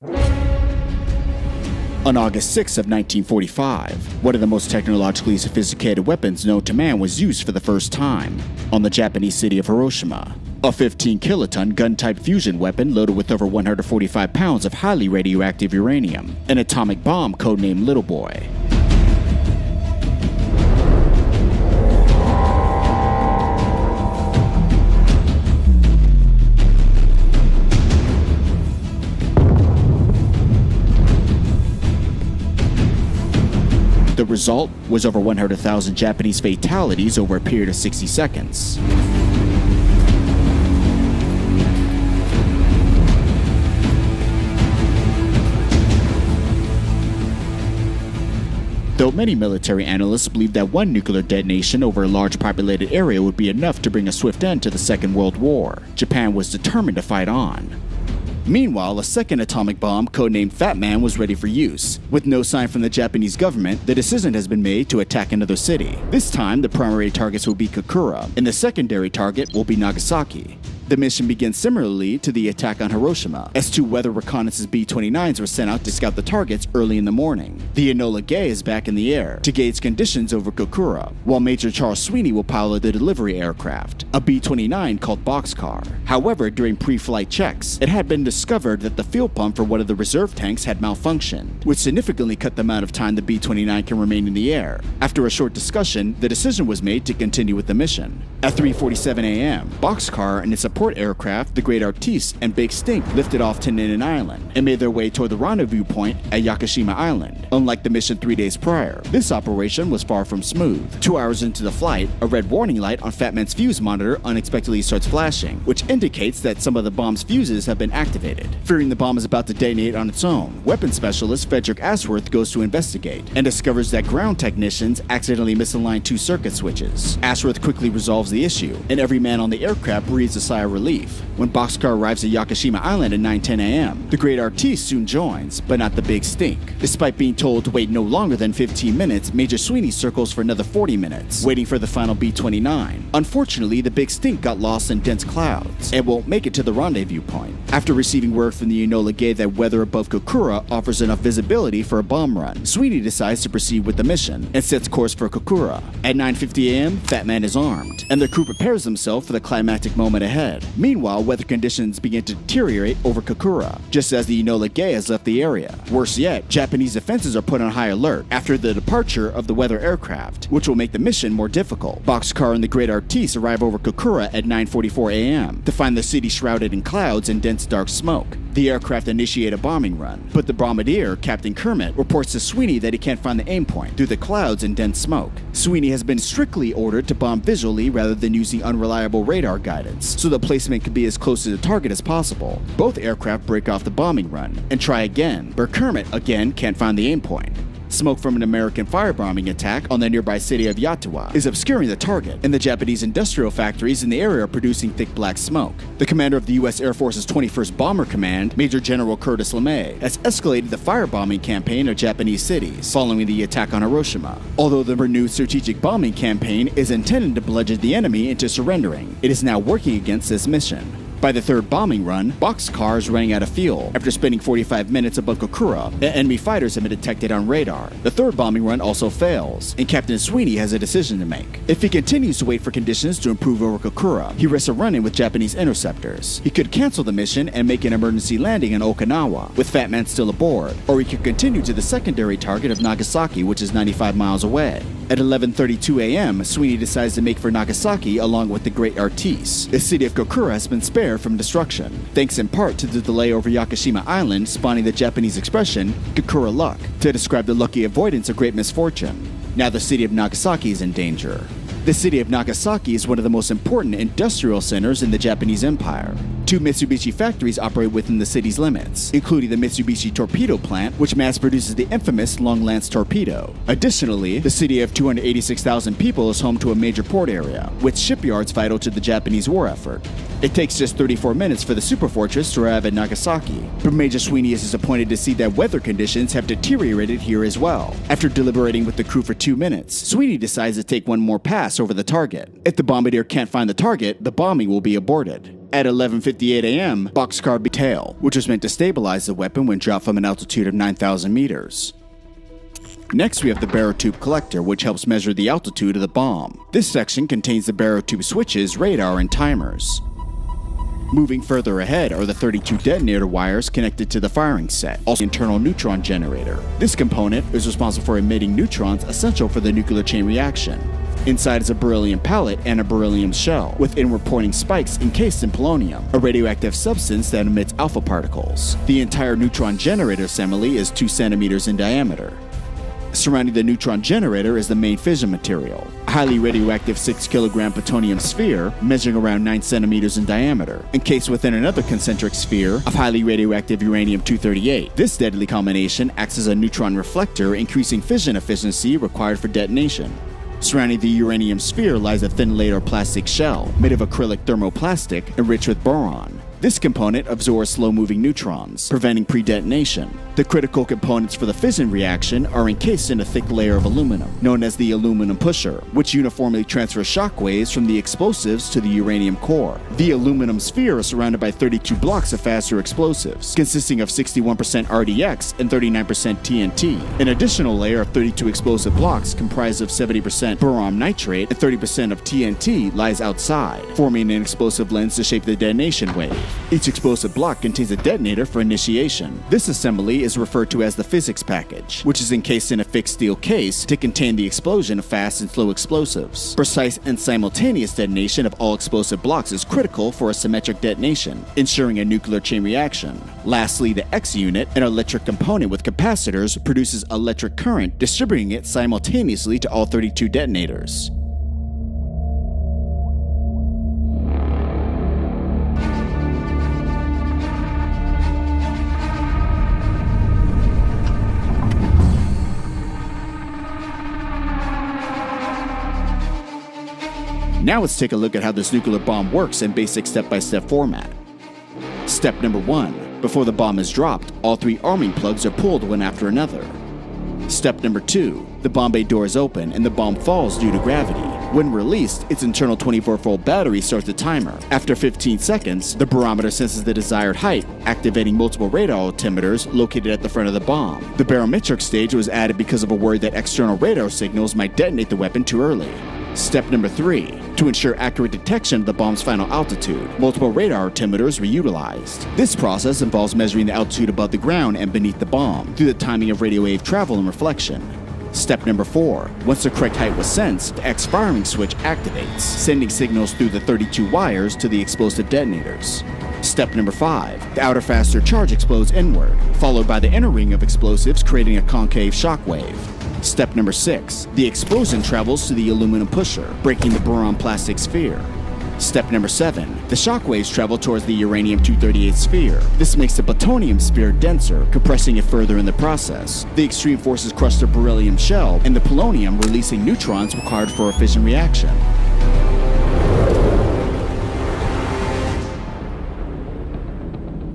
On August 6 of 1945, one of the most technologically sophisticated weapons known to man was used for the first time on the Japanese city of Hiroshima. A 15-kiloton gun-type fusion weapon loaded with over 145 pounds of highly radioactive uranium, an atomic bomb codenamed Little Boy. The result was over 100,000 Japanese fatalities over a period of 60 seconds. Though many military analysts believe that one nuclear detonation over a large populated area would be enough to bring a swift end to the Second World War, Japan was determined to fight on. Meanwhile, a second atomic bomb, codenamed Fat Man, was ready for use. With no sign from the Japanese government, the decision has been made to attack another city. This time, the primary targets will be Kokura, and the secondary target will be Nagasaki. The mission begins similarly to the attack on Hiroshima, as two weather reconnaissance B-29s were sent out to scout the targets early in the morning. The Enola Gay is back in the air to gauge conditions over Kokura, while Major Charles Sweeney will pilot the delivery aircraft, a B-29 called Boxcar. However, during pre-flight checks, it had been discovered that the fuel pump for one of the reserve tanks had malfunctioned, which significantly cut the amount of time the B-29 can remain in the air. After a short discussion, the decision was made to continue with the mission. At 3:47 a.m., Boxcar and its support aircraft, the Great Artiste and Big Stink, lifted off to Ninen Island and made their way toward the rendezvous point at Yakushima Island. Unlike the mission 3 days prior, this operation was far from smooth. 2 hours into the flight, a red warning light on Fat Man's fuse monitor unexpectedly starts flashing, which indicates that some of the bomb's fuses have been activated. Fearing the bomb is about to detonate on its own, weapons specialist Frederick Ashworth goes to investigate and discovers that ground technicians accidentally misaligned 2 circuit switches. Ashworth quickly resolves the issue, and every man on the aircraft breathes a sigh of relief. When Boxcar arrives at Yakushima Island at 9:10 a.m., the Great Artiste soon joins, but not the Big Stink. Despite being told to wait no longer than 15 minutes, Major Sweeney circles for another 40 minutes, waiting for the final B-29. Unfortunately, the Big Stink got lost in dense clouds and won't make it to the rendezvous point. After receiving word from the Enola Gay that weather above Kokura offers enough visibility for a bomb run, Sweeney decides to proceed with the mission and sets course for Kokura. At 9:50 a.m., Fat Man is armed, and the crew prepares themselves for the climactic moment ahead. Meanwhile, weather conditions begin to deteriorate over Kokura, just as the Enola Gay has left the area. Worse yet, Japanese defenses are put on high alert after the departure of the weather aircraft, which will make the mission more difficult. Boxcar and the Great Artiste arrive over Kokura at 9:44 a.m. to find the city shrouded in clouds and dense dark smoke. The aircraft initiate a bombing run, but the bombardier, Captain Kermit, reports to Sweeney that he can't find the aim point through the clouds and dense smoke. Sweeney has been strictly ordered to bomb visually rather than using unreliable radar guidance, so the placement can be as close to the target as possible. Both aircraft break off the bombing run and try again, but Kermit again can't find the aim point. Smoke from an American firebombing attack on the nearby city of Yatawa is obscuring the target, and the Japanese industrial factories in the area are producing thick black smoke. The commander of the U.S. Air Force's 21st Bomber Command, Major General Curtis LeMay, has escalated the firebombing campaign of Japanese cities following the attack on Hiroshima. Although the renewed strategic bombing campaign is intended to bludgeon the enemy into surrendering, it is now working against this mission. By the third bombing run, Boxcar is running out of fuel after spending 45 minutes above Kokura, and enemy fighters have been detected on radar. The third bombing run also fails, and Captain Sweeney has a decision to make. If he continues to wait for conditions to improve over Kokura, he risks a run-in with Japanese interceptors. He could cancel the mission and make an emergency landing in Okinawa, with Fat Man still aboard, or he could continue to the secondary target of Nagasaki, which is 95 miles away. At 11:32 a.m., Sweeney decides to make for Nagasaki along with the Great Artiste. The city of Kokura has been spared from destruction, thanks in part to the delay over Yakushima Island spawning the Japanese expression, Kokura luck, to describe the lucky avoidance of great misfortune. Now the city of Nagasaki is in danger. The city of Nagasaki is one of the most important industrial centers in the Japanese Empire. 2 Mitsubishi factories operate within the city's limits, including the Mitsubishi torpedo plant, which mass produces the infamous Long Lance torpedo. Additionally, the city of 286,000 people is home to a major port area, with shipyards vital to the Japanese war effort. It takes just 34 minutes for the superfortress to arrive at Nagasaki, but Major Sweeney is disappointed to see that weather conditions have deteriorated here as well. After deliberating with the crew for 2 minutes, Sweeney decides to take one more pass over the target. If the bombardier can't find the target, the bombing will be aborted. At 11:58 a.m., Boxcar tail, which was meant to stabilize the weapon when dropped from an altitude of 9,000 meters. Next, we have the barotube collector, which helps measure the altitude of the bomb. This section contains the barotube switches, radar, and timers. Moving further ahead are the 32 detonator wires connected to the firing set, also the internal neutron generator. This component is responsible for emitting neutrons essential for the nuclear chain reaction. Inside is a beryllium pellet and a beryllium shell, with inward pointing spikes encased in polonium, a radioactive substance that emits alpha particles. The entire neutron generator assembly is 2 centimeters in diameter. Surrounding the neutron generator is the main fission material, a highly radioactive 6 kilogram plutonium sphere measuring around 9 centimeters in diameter, encased within another concentric sphere of highly radioactive uranium-238. This deadly combination acts as a neutron reflector, increasing fission efficiency required for detonation. Surrounding the uranium sphere lies a thin layer of plastic shell made of acrylic thermoplastic enriched with boron. This component absorbs slow-moving neutrons, preventing pre-detonation. The critical components for the fission reaction are encased in a thick layer of aluminum, known as the aluminum pusher, which uniformly transfers shock waves from the explosives to the uranium core. The aluminum sphere is surrounded by 32 blocks of faster explosives, consisting of 61% RDX and 39% TNT. An additional layer of 32 explosive blocks comprised of 70% boron nitrate and 30% of TNT lies outside, forming an explosive lens to shape the detonation wave. Each explosive block contains a detonator for initiation. This assembly is referred to as the physics package, which is encased in a fixed steel case to contain the explosion of fast and slow explosives. Precise and simultaneous detonation of all explosive blocks is critical for a symmetric detonation, ensuring a nuclear chain reaction. Lastly, the X unit, an electric component with capacitors, produces electric current, distributing it simultaneously to all 32 detonators. Now let's take a look at how this nuclear bomb works in basic step-by-step format. Step number 1. Before the bomb is dropped, all 3 arming plugs are pulled one after another. Step number 2. The bomb bay door is open and the bomb falls due to gravity. When released, its internal 24-volt battery starts the timer. After 15 seconds, the barometer senses the desired height, activating multiple radar altimeters located at the front of the bomb. The barometric stage was added because of a worry that external radar signals might detonate the weapon too early. Step number 3. To ensure accurate detection of the bomb's final altitude, multiple radar altimeters were utilized. This process involves measuring the altitude above the ground and beneath the bomb through the timing of radio wave travel and reflection. Step number 4. Once the correct height was sensed, the X firing switch activates, sending signals through the 32 wires to the explosive detonators. Step number 5. The outer faster charge explodes inward, followed by the inner ring of explosives creating a concave shock wave. Step number 6. The explosion travels to the aluminum pusher, breaking the boron plastic sphere. Step number 7. The shock waves travel towards the uranium-238 sphere. This makes the plutonium sphere denser, compressing it further in the process. The extreme forces crush the beryllium shell and the polonium, releasing neutrons required for a fission reaction.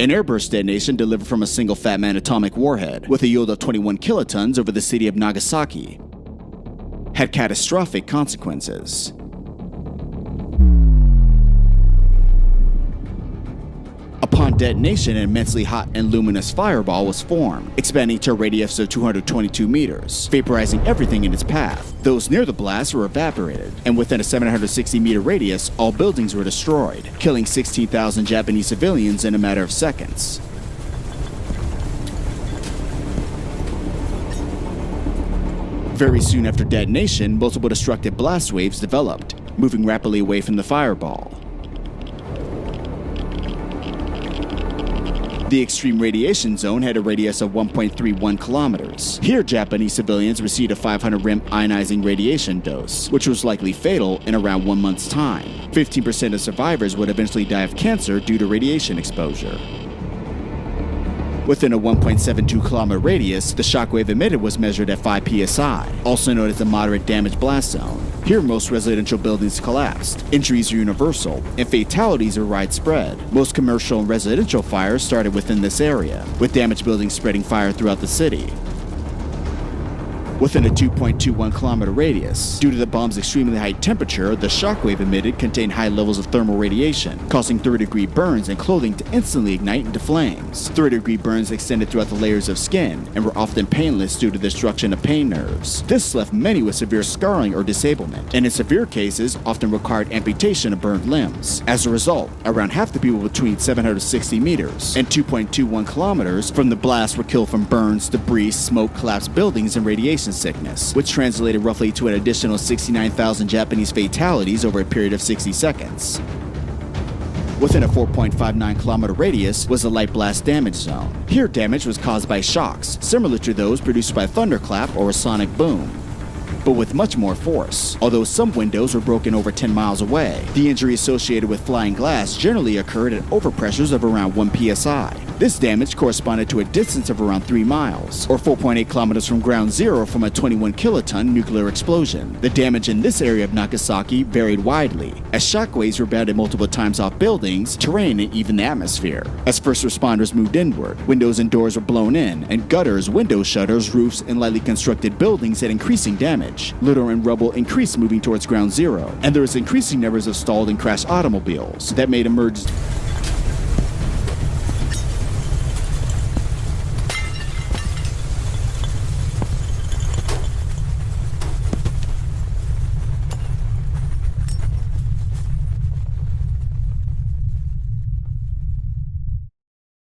An airburst detonation delivered from a single Fat Man atomic warhead, with a yield of 21 kilotons over the city of Nagasaki, had catastrophic consequences. Upon detonation, an immensely hot and luminous fireball was formed, expanding to a radius of 222 meters, vaporizing everything in its path. Those near the blast were evaporated, and within a 760-meter radius, all buildings were destroyed, killing 16,000 Japanese civilians in a matter of seconds. Very soon after detonation, multiple destructive blast waves developed, moving rapidly away from the fireball. The extreme radiation zone had a radius of 1.31 kilometers. Here, Japanese civilians received a 500 rem ionizing radiation dose, which was likely fatal in around 1 month's time. 15% of survivors would eventually die of cancer due to radiation exposure. Within a 1.72 kilometer radius, the shockwave emitted was measured at 5 psi, also known as the moderate damage blast zone. Here, most residential buildings collapsed, injuries are universal, and fatalities are widespread. Most commercial and residential fires started within this area, with damaged buildings spreading fire throughout the city. within a 2.21-kilometer radius. Due to the bomb's extremely high temperature, the shockwave emitted contained high levels of thermal radiation, causing third-degree burns and clothing to instantly ignite into flames. Third-degree burns extended throughout the layers of skin and were often painless due to the destruction of pain nerves. This left many with severe scarring or disablement, and in severe cases often required amputation of burned limbs. As a result, around half the people between 760 meters and 2.21 kilometers from the blast were killed from burns, debris, smoke, collapsed buildings, and radiation sickness, which translated roughly to an additional 69,000 Japanese fatalities over a period of 60 seconds. Within a 4.59-kilometer radius was the light blast damage zone. Here, damage was caused by shocks, similar to those produced by a thunderclap or a sonic boom, but with much more force. Although some windows were broken over 10 miles away, the injury associated with flying glass generally occurred at overpressures of around 1 psi. This damage corresponded to a distance of around 3 miles, or 4.8 kilometers from ground zero from a 21-kiloton nuclear explosion. The damage in this area of Nagasaki varied widely, as shockwaves rebounded multiple times off buildings, terrain, and even the atmosphere. As first responders moved inward, windows and doors were blown in, and gutters, window shutters, roofs, and lightly constructed buildings had increasing damage. Litter and rubble increased moving towards ground zero, and there was increasing numbers of stalled and crashed automobiles that made emergency